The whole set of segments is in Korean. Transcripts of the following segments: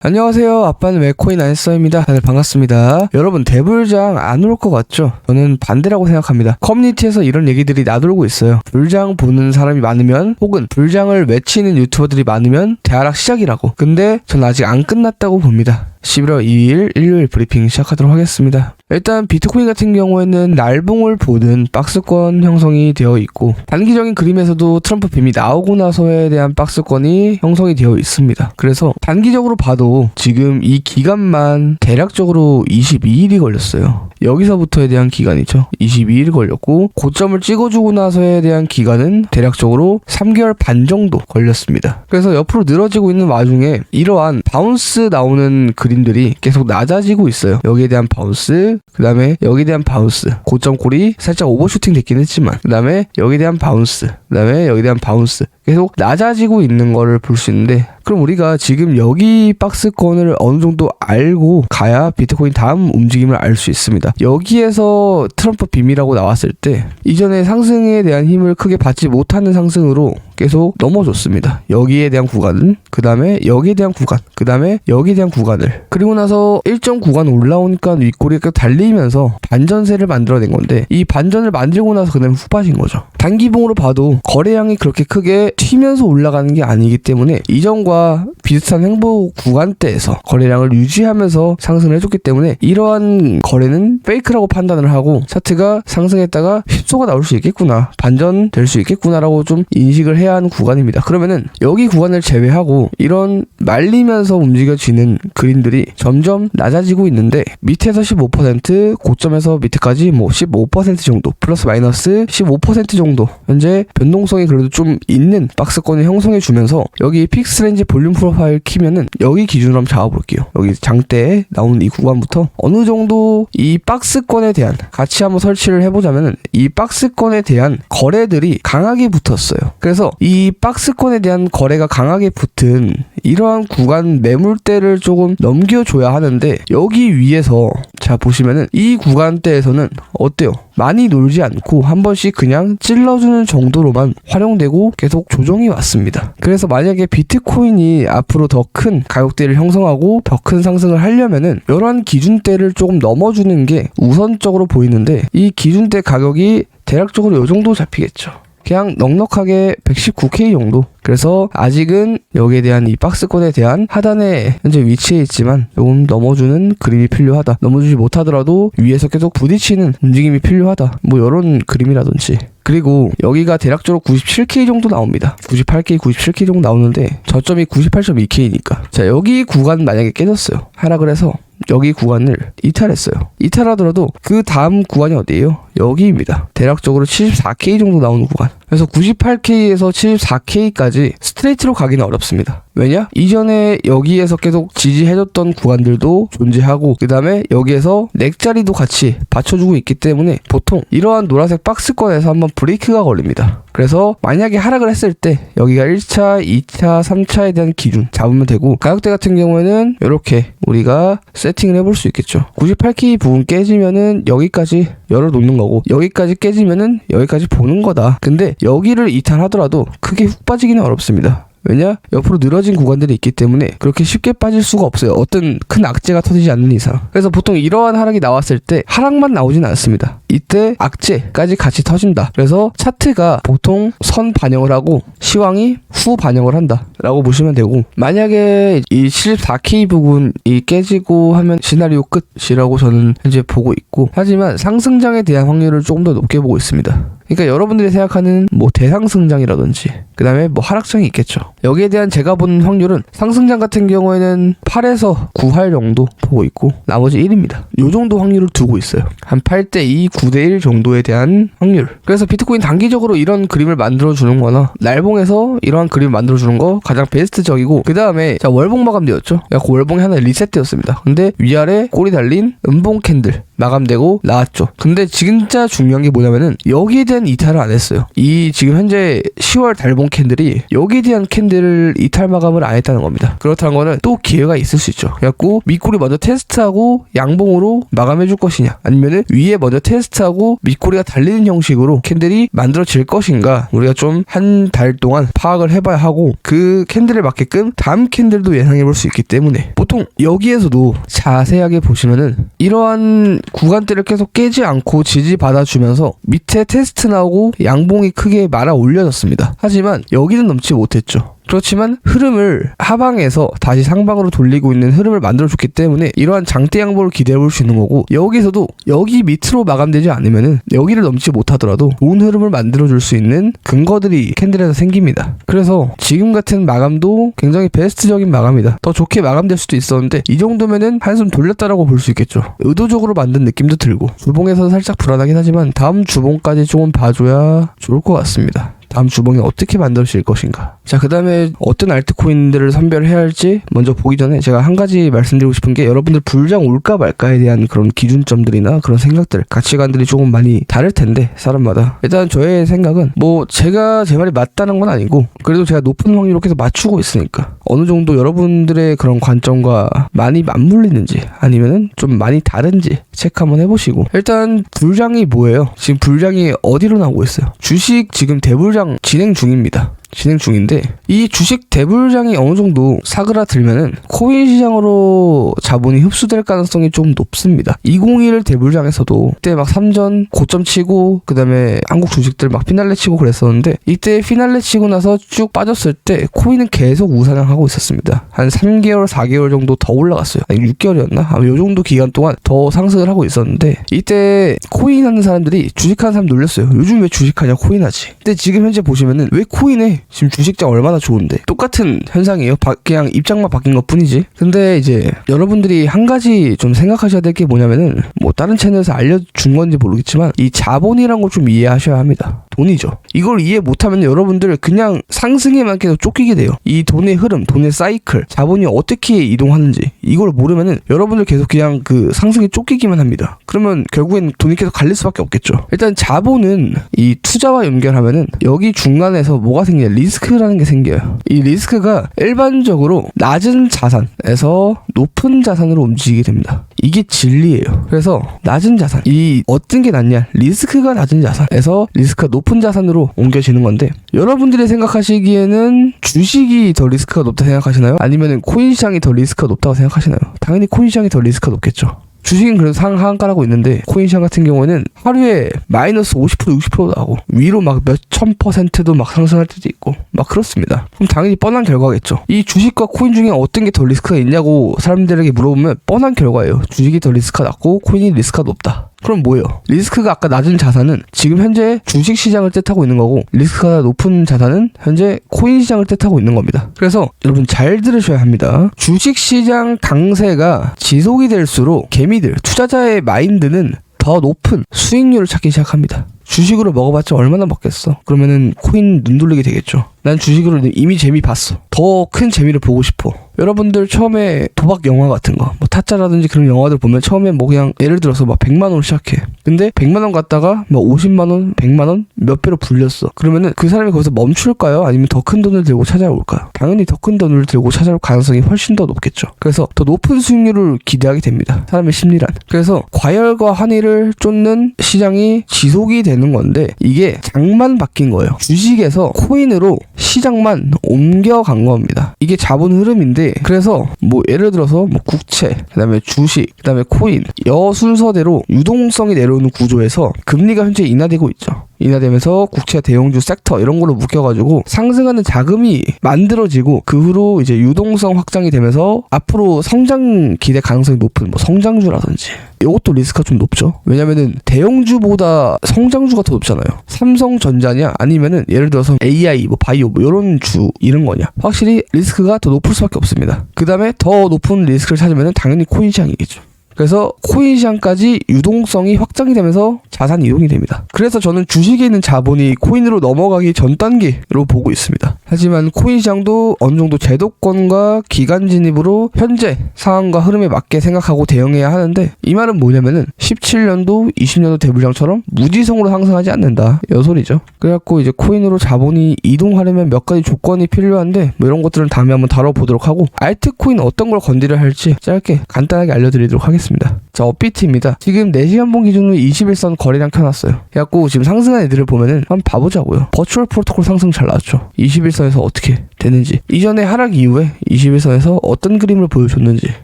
안녕하세요. 아빠는 왜 코인 안 써입니다. 다들 반갑습니다. 여러분 대불장 안 올 것 같죠? 저는 반대라고 생각합니다. 커뮤니티에서 이런 얘기들이 나돌고 있어요. 불장 보는 사람이 많으면 혹은 불장을 외치는 유튜버들이 많으면 대하락 시작이라고. 근데 전 아직 안 끝났다고 봅니다. 11월 2일 일요일 브리핑 시작하도록 하겠습니다. 일단 비트코인 같은 경우에는 날봉을 보는 박스권 형성이 되어 있고 단기적인 그림에서도 트럼프 빔이 나오고 나서에 대한 박스권이 형성이 되어 있습니다. 그래서 단기적으로 봐도 지금 이 기간만 대략적으로 22일이 걸렸어요. 여기서부터에 대한 기간이죠. 22일 걸렸고 고점을 찍어주고 나서에 대한 기간은 대략적으로 3개월 반 정도 걸렸습니다. 그래서 옆으로 늘어지고 있는 와중에 이러한 바운스 나오는 그림들이 계속 낮아지고 있어요. 여기에 대한 바운스, 그 다음에 여기에 대한 바운스, 고점 콜이 살짝 오버슈팅 됐긴 했지만 그 다음에 여기에 대한 바운스, 그 다음에 여기에 대한 바운스 계속 낮아지고 있는 거를 볼 수 있는데, 그럼 우리가 지금 여기 박스권을 어느 정도 알고 가야 비트코인 다음 움직임을 알 수 있습니다. 여기에서 트럼프 빔이라고 나왔을 때 이전에 상승에 대한 힘을 크게 받지 못하는 상승으로 계속 넘어졌습니다. 여기에 대한 구간은, 그 다음에 여기에 대한 구간, 그 다음에 여기에 대한 구간을, 그리고 나서 일정 구간 올라오니까 윗꼬리가 달리면서 반전세를 만들어낸 건데, 이 반전을 만들고 나서 그다음에 훅 빠진 거죠. 단기봉으로 봐도 거래량이 그렇게 크게 튀면서 올라가는 게 아니기 때문에 이전과 비슷한 횡보 구간대에서 거래량을 유지하면서 상승을 해줬기 때문에 이러한 거래는 페이크라고 판단을 하고 차트가 상승했다가 휩소가 나올 수 있겠구나, 반전 될 수 있겠구나라고 좀 인식을 해야 하는 구간입니다. 그러면은 여기 구간을 제외하고 이런 말리면서 움직여지는 그림들이 점점 낮아지고 있는데, 밑에서 15%, 고점에서 밑에까지 뭐 15% 정도, 플러스 마이너스 15% 정도 현재 변동성이 그래도 좀 있는 박스권을 형성해 주면서, 여기 픽스 렌즈 볼륨 프로파일 키면은 여기 기준으로 한번 잡아볼게요. 여기 장대에 나오는 이 구간부터 어느 정도 이 박스권에 대한 같이 한번 설치를 해보자면은 이 박스권에 대한 거래들이 강하게 붙었어요. 그래서 이 박스권에 대한 거래가 강하게 붙은 이러한 구간 매물대를 조금 넘겨줘야 하는데, 여기 위에서 자 보시면은 이 구간대에서는 어때요? 많이 놀지 않고 한 번씩 그냥 찔러주는 정도로만 활용되고 계속 조정이 왔습니다. 그래서 만약에 비트코인이 앞으로 더 큰 가격대를 형성하고 더 큰 상승을 하려면은 이러한 기준대를 조금 넘어주는 게 우선적으로 보이는데, 이 기준대 가격이 대략적으로 이 정도 잡히겠죠. 그냥 넉넉하게 119K 정도. 그래서 아직은 여기에 대한 이 박스권에 대한 하단에 현재 위치해 있지만 조금 넘어주는 그림이 필요하다. 넘어주지 못하더라도 위에서 계속 부딪히는 움직임이 필요하다. 뭐 이런 그림이라든지. 그리고 여기가 대략적으로 97K 정도 나옵니다. 98K, 97K 정도 나오는데 저점이 98.2K니까 자, 여기 구간 만약에 깨졌어요. 하락을 해서 여기 구간을 이탈했어요. 이탈하더라도 그 다음 구간이 어디예요? 여기입니다. 대략적으로 74K 정도 나오는 구간. 그래서 98K에서 74K까지 스트레이트로 가기는 어렵습니다. 왜냐? 이전에 여기에서 계속 지지해줬던 구간들도 존재하고 그 다음에 여기에서 넥자리도 같이 받쳐주고 있기 때문에 보통 이러한 노란색 박스권에서 한번 브레이크가 걸립니다. 그래서 만약에 하락을 했을 때 여기가 1차, 2차, 3차에 대한 기준 잡으면 되고, 가격대 같은 경우에는 이렇게 우리가 세팅을 해볼 수 있겠죠. 98K 부분 깨지면은 여기까지 열어놓는 거고, 여기까지 깨지면은 여기까지 보는 거다. 근데 여기를 이탈하더라도 크게 훅 빠지기는 어렵습니다. 왜냐? 옆으로 늘어진 구간들이 있기 때문에 그렇게 쉽게 빠질 수가 없어요. 어떤 큰 악재가 터지지 않는 이상. 그래서 보통 이러한 하락이 나왔을 때 하락만 나오진 않습니다. 이때 악재까지 같이 터진다. 그래서 차트가 보통 선 반영을 하고 시황이 후 반영을 한다 라고 보시면 되고, 만약에 이 74K 부분이 깨지고 하면 시나리오 끝이라고 저는 현재 보고 있고, 하지만 상승장에 대한 확률을 조금 더 높게 보고 있습니다. 그러니까 여러분들이 생각하는 뭐 대상승장이라든지 그 다음에 뭐 하락장이 있겠죠. 여기에 대한 제가 보는 확률은 상승장 같은 경우에는 8에서 9할 정도 보고 있고 나머지 1입니다. 요 정도 확률을 두고 있어요. 한 8대2, 9대1 정도에 대한 확률. 그래서 비트코인 단기적으로 이런 그림을 만들어주는 거나 날봉에서 이러한 그림을 만들어주는 거 가장 베스트적이고, 그 다음에 자 월봉 마감되었죠. 그 월봉이 하나 리셋되었습니다. 근데 위아래 꼬리 달린 음봉 캔들 마감되고 나왔죠. 근데 진짜 중요한 게 뭐냐면은 여기에 대한 대한 이탈을 안 했어요. 이 지금 현재 10월 달봉 캔들이 여기에 대한 캔들을 이탈 마감을 안 했다는 겁니다. 그렇다는 거는 또 기회가 있을 수 있죠. 그래갖고 밑꼬리 먼저 테스트하고 양봉으로 마감해줄 것이냐, 아니면은 위에 먼저 테스트하고 밑꼬리가 달리는 형식으로 캔들이 만들어질 것인가, 우리가 좀 한 달 동안 파악을 해봐야 하고, 그 캔들에 맞게끔 다음 캔들도 예상해볼 수 있기 때문에 보통 여기에서도 자세하게 보시면은 이러한 구간대를 계속 깨지 않고 지지받아주면서 밑에 테스트 나오고 양봉이 크게 말아 올려졌습니다. 하지만 여기는 넘지 못했죠. 그렇지만 흐름을 하방에서 다시 상방으로 돌리고 있는 흐름을 만들어줬기 때문에 이러한 장대 양보를 기대해볼 수 있는 거고, 여기서도 여기 밑으로 마감되지 않으면은 여기를 넘지 못하더라도 좋은 흐름을 만들어줄 수 있는 근거들이 캔들에서 생깁니다. 그래서 지금 같은 마감도 굉장히 베스트적인 마감이다. 더 좋게 마감될 수도 있었는데 이 정도면은 한숨 돌렸다라고 볼 수 있겠죠. 의도적으로 만든 느낌도 들고, 주봉에서는 살짝 불안하긴 하지만 다음 주봉까지 조금 봐줘야 좋을 것 같습니다. 다음 주봉이 어떻게 만들어질 것인가. 자, 그 다음에 어떤 알트코인들을 선별해야 할지 먼저 보기 전에 제가 한 가지 말씀드리고 싶은 게, 여러분들 불장 올까 말까에 대한 그런 기준점들이나 그런 생각들, 가치관들이 조금 많이 다를 텐데 사람마다. 일단 저의 생각은 뭐 제가 제 말이 맞다는 건 아니고, 그래도 제가 높은 확률로 계속 맞추고 있으니까 어느 정도 여러분들의 그런 관점과 많이 맞물리는지 아니면은 좀 많이 다른지 체크 한번 해보시고. 일단 불장이 뭐예요? 지금 불장이 어디로 나오고 있어요? 주식 지금 대불장 진행 중입니다. 진행 중인데, 이 주식 대불장이 어느 정도 사그라들면은 코인 시장으로 자본이 흡수될 가능성이 좀 높습니다. 2021 대불장에서도 그때 막 3전 고점 치고 그 다음에 한국 주식들 막 피날레 치고 그랬었는데, 이때 피날레 치고 나서 쭉 빠졌을 때 코인은 계속 우상향하고 있었습니다. 한 3개월 4개월 정도 더 올라갔어요. 아니 6개월이었나? 아마 요 정도 기간 동안 더 상승을 하고 있었는데, 이때 코인 하는 사람들이 주식하는 사람 놀렸어요. 요즘 왜 주식하냐, 코인하지. 근데 지금 현재 보시면은 왜 코인해? 지금 주식장 얼마나 좋은데. 똑같은 현상이에요. 그냥 입장만 바뀐 것 뿐이지. 근데 이제 여러분들이 한 가지 좀 생각하셔야 될 게 뭐냐면은, 뭐 다른 채널에서 알려준 건지 모르겠지만 이 자본이란 걸 좀 이해하셔야 합니다. 돈이죠. 이걸 이해 못하면 여러분들 그냥 상승에만 계속 쫓기게 돼요. 이 돈의 흐름, 돈의 사이클, 자본이 어떻게 이동하는지 이걸 모르면은 여러분들 계속 그냥 그 상승에 쫓기기만 합니다. 그러면 결국엔 돈이 계속 갈릴 수밖에 없겠죠. 일단 자본은 이 투자와 연결하면은 여기 중간에서 뭐가 생겨요? 리스크라는 게 생겨요. 이 리스크가 일반적으로 낮은 자산에서 높은 자산으로 움직이게 됩니다. 이게 진리예요. 그래서 낮은 자산, 이 어떤 게 낫냐, 리스크가 낮은 자산에서 리스크가 높은 자산으로 옮겨지는 건데, 여러분들이 생각하시기에는 주식이 더 리스크가 높다 생각하시나요? 아니면 코인 시장이 더 리스크가 높다고 생각하시나요? 당연히 코인 시장이 더 리스크가 높겠죠. 주식은 그래도 상한가라고 있는데, 코인 시장 같은 경우에는 하루에 마이너스 50% 60%도 나고 위로 막 몇천 %도 막 상승할 때도 있고 막 그렇습니다. 그럼 당연히 뻔한 결과겠죠. 이 주식과 코인 중에 어떤 게 더 리스크가 있냐고 사람들에게 물어보면 뻔한 결과예요. 주식이 더 리스크가 낮고 코인이 리스크가 높다. 그럼 뭐예요? 리스크가 아까 낮은 자산은 지금 현재 주식 시장을 뜻하고 있는 거고, 리스크가 높은 자산은 현재 코인 시장을 뜻하고 있는 겁니다. 그래서 여러분 잘 들으셔야 합니다. 주식 시장 강세가 지속이 될수록 개미들, 투자자의 마인드는 더 높은 수익률을 찾기 시작합니다. 주식으로 먹어봤자 얼마나 먹겠어? 그러면은 코인 눈 돌리게 되겠죠. 난 주식으로 이미 재미 봤어. 더 큰 재미를 보고 싶어. 여러분들 처음에 도박 영화 같은 거, 뭐 타짜라든지 그런 영화들 보면 처음에 뭐 그냥 예를 들어서 막 100만 원을 시작해. 근데 100만 원 갔다가 뭐 50만 원, 100만 원 몇 배로 불렸어. 그러면은 그 사람이 거기서 멈출까요? 아니면 더 큰 돈을 들고 찾아올까요? 당연히 더 큰 돈을 들고 찾아올 가능성이 훨씬 더 높겠죠. 그래서 더 높은 수익률을 기대하게 됩니다. 사람의 심리란. 그래서 과열과 환희를 쫓는 시장이 지속이 되는 건데, 이게 장만 바뀐 거예요. 주식에서 코인으로 시장만 옮겨간 겁니다. 이게 자본 흐름인데, 그래서 뭐 예를 들어서 뭐 국채, 그다음에 주식, 그다음에 코인, 여 순서대로 유동성이 내려오는 구조에서 금리가 현재 인하되고 있죠. 인하되면서 국채, 대형주, 섹터 이런 걸로 묶여가지고 상승하는 자금이 만들어지고, 그 후로 이제 유동성 확장이 되면서 앞으로 성장 기대 가능성이 높은 뭐 성장주라든지, 이것도 리스크가 좀 높죠. 왜냐면은 대형주보다 성장주가 더 높잖아요. 삼성전자냐 아니면은 예를 들어서 AI, 뭐 바이오, 뭐 이런 주 이런 거냐, 확실히 리스크가 더 높을 수밖에 없습니다. 그 다음에 더 높은 리스크를 찾으면은 당연히 코인 시장이겠죠. 그래서 코인 시장까지 유동성이 확장이 되면서 자산 이동이 됩니다. 그래서 저는 주식에 있는 자본이 코인으로 넘어가기 전 단계로 보고 있습니다. 하지만 코인 시장도 어느 정도 제도권과 기간 진입으로 현재 상황과 흐름에 맞게 생각하고 대응해야 하는데, 이 말은 뭐냐면은 17년도 20년도 대불장처럼 무지성으로 상승하지 않는다, 이 소리죠. 그래갖고 이제 코인으로 자본이 이동하려면 몇 가지 조건이 필요한데, 뭐 이런 것들은 다음에 한번 다뤄보도록 하고, 알트코인 어떤 걸 건드려야 할지 짧게 간단하게 알려드리도록 하겠습니다. 자, 업비트입니다. 지금 4시간봉 기준으로 21선 거래량 켜놨어요. 그래갖고 지금 상승한 애들을 보면은 한번 봐보자고요. 버추얼 프로토콜 상승 잘 나왔죠. 21선에서 어떻게 되는지, 이전에 하락 이후에 21선에서 어떤 그림을 보여줬는지,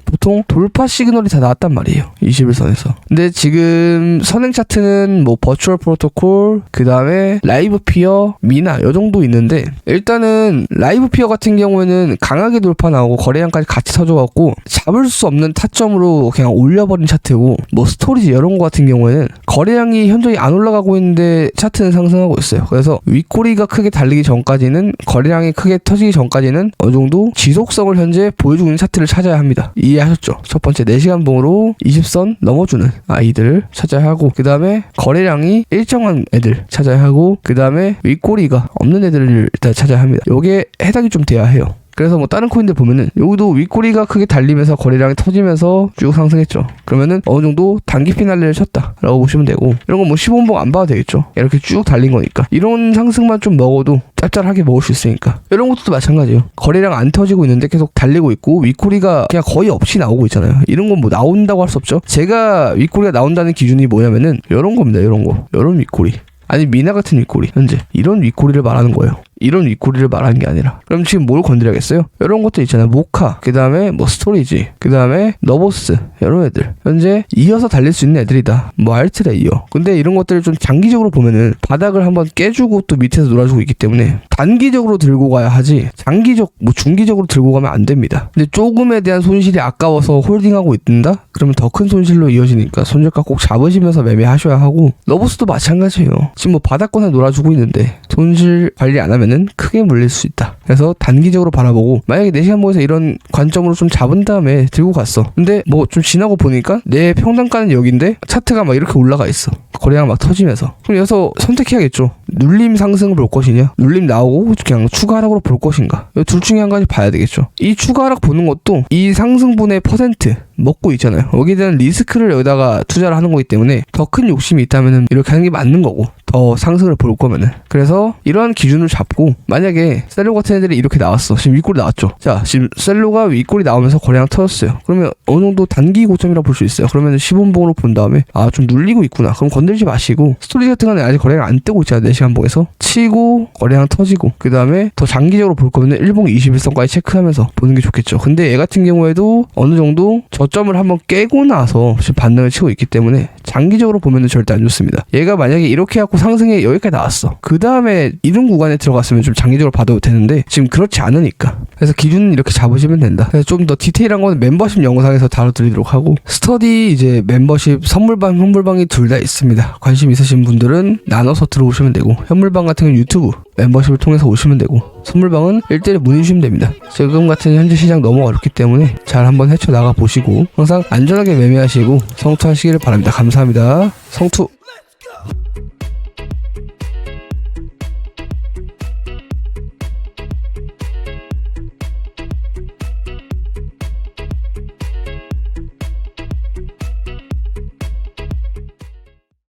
보통 돌파 시그널이 다 나왔단 말이에요, 21선에서. 근데 지금 선행 차트는 뭐 버추얼 프로토콜, 그 다음에 라이브 피어, 미나 요 정도 있는데, 일단은 라이브 피어 같은 경우에는 강하게 돌파 나오고 거래량까지 같이 터져갖고 잡을 수 없는 타점으로 그냥 올려버린 차트고, 뭐 스토리지 이런 거 같은 경우에는 거래량이 현저히 안 올라가고 있는데 차트는 상승하고 있어요. 그래서 윗꼬리가 크게 달리기 전까지는, 거래량이 크게 터지기 전까지는 어느 정도 지속성을 현재 보여주고 있는 차트를 찾아야 합니다. 이해하셨죠? 첫 번째 4시간 봉으로 20선 넘어주는 아이들 찾아야 하고, 그 다음에 거래량이 일정한 애들 찾아야 하고, 그 다음에 윗꼬리가 없는 애들을 일단 찾아야 합니다. 요게 해당이 좀 돼야 해요. 그래서 뭐 다른 코인들 보면은 여기도 윗꼬리가 크게 달리면서 거래량이 터지면서 쭉 상승했죠. 그러면은 어느 정도 단기 피날레를 쳤다라고 보시면 되고, 이런 건 뭐 15분봉 안 봐도 되겠죠. 이렇게 쭉 달린 거니까. 이런 상승만 좀 먹어도 짭짤하게 먹을 수 있으니까. 이런 것도 마찬가지예요. 거래량 안 터지고 있는데 계속 달리고 있고 윗꼬리가 그냥 거의 없이 나오고 있잖아요. 이런 건 뭐 나온다고 할 수 없죠. 제가 윗꼬리가 나온다는 기준이 뭐냐면은 이런 겁니다. 이런 거. 이런 윗꼬리. 아니 미나 같은 윗꼬리. 현재 이런 윗꼬리를 말하는 거예요. 이런 윗꼬리를 말하는 게 아니라. 그럼 지금 뭘 건드려야겠어요? 이런 것도 있잖아요. 모카, 그 다음에 뭐 스토리지, 그 다음에 너보스, 이런 애들 현재 이어서 달릴 수 있는 애들이다. 뭐 알트레이어. 근데 이런 것들을 좀 장기적으로 보면은 바닥을 한번 깨주고 또 밑에서 놀아주고 있기 때문에 단기적으로 들고 가야 하지, 장기적 뭐 중기적으로 들고 가면 안 됩니다. 근데 조금에 대한 손실이 아까워서 홀딩하고 있다? 그러면 더 큰 손실로 이어지니까 손절가 꼭 잡으시면서 매매하셔야 하고, 너보스도 마찬가지예요. 지금 뭐 바닥권에 놀아주고 있는데 손실 관리 안 하면 는 크게 물릴 수 있다. 그래서 단기적으로 바라보고, 만약에 4시간 봉에서 이런 관점으로 좀 잡은 다음에 들고 갔어. 근데 뭐 좀 지나고 보니까 내 평단가는 여기인데 차트가 막 이렇게 올라가 있어. 거래량 막 터지면서. 그럼 여기서 선택해야겠죠. 눌림 상승을 볼 것이냐, 눌림 나오고 그냥 추가 하락으로 볼 것인가. 이 둘 중에 한 가지 봐야 되겠죠. 이 추가 하락 보는 것도 이 상승분의 퍼센트 먹고 있잖아요. 여기에 대한 리스크를 여기다가 투자를 하는 거기 때문에 더 큰 욕심이 있다면은 이렇게 하는 게 맞는 거고, 더 상승을 볼 거면은. 그래서 이러한 기준을 잡고, 만약에 셀로 같은 애들이 이렇게 나왔어. 지금 윗골이 나왔죠. 자, 지금 셀로가 윗골이 나오면서 거래량 터졌어요. 그러면 어느 정도 단기 고점이라고 볼 수 있어요. 그러면 10분봉으로 본 다음에 아, 좀 눌리고 있구나. 그럼 건들지 마시고, 스토리지 같은 거는 아직 거래량 안 뜨고 있잖아요. 4시간 봉에서 치고 거래량 터지고, 그 다음에 더 장기적으로 볼 거면 1봉 21선까지 체크하면서 보는 게 좋겠죠. 근데 얘 같은 경우에도 어느 정도 저점을 한번 깨고 나서 지금 반등을 치고 있기 때문에 장기적으로 보면은 절대 안 좋습니다. 얘가 만약에 이렇게 해갖고 상승에 여기까지 나왔어. 그 다음에 이런 구간에 들어갔으면 좀 장기적으로 봐도 되는데 지금 그렇지 않으니까. 그래서 기준은 이렇게 잡으시면 된다. 그래서 좀 더 디테일한 거는 멤버십 영상에서 다뤄드리도록 하고, 스터디 이제 멤버십 선물방, 현물방이 둘 다 있습니다. 관심 있으신 분들은 나눠서 들어오시면 되고, 현물방 같은 건 유튜브 멤버십을 통해서 오시면 되고, 선물방은 1대1 문의 주시면 됩니다. 지금 같은 현재 시장 너무 어렵기 때문에 잘 한번 헤쳐나가 보시고 항상 안전하게 매매하시고 성투하시기를 바랍니다. 감사합니다. 성투!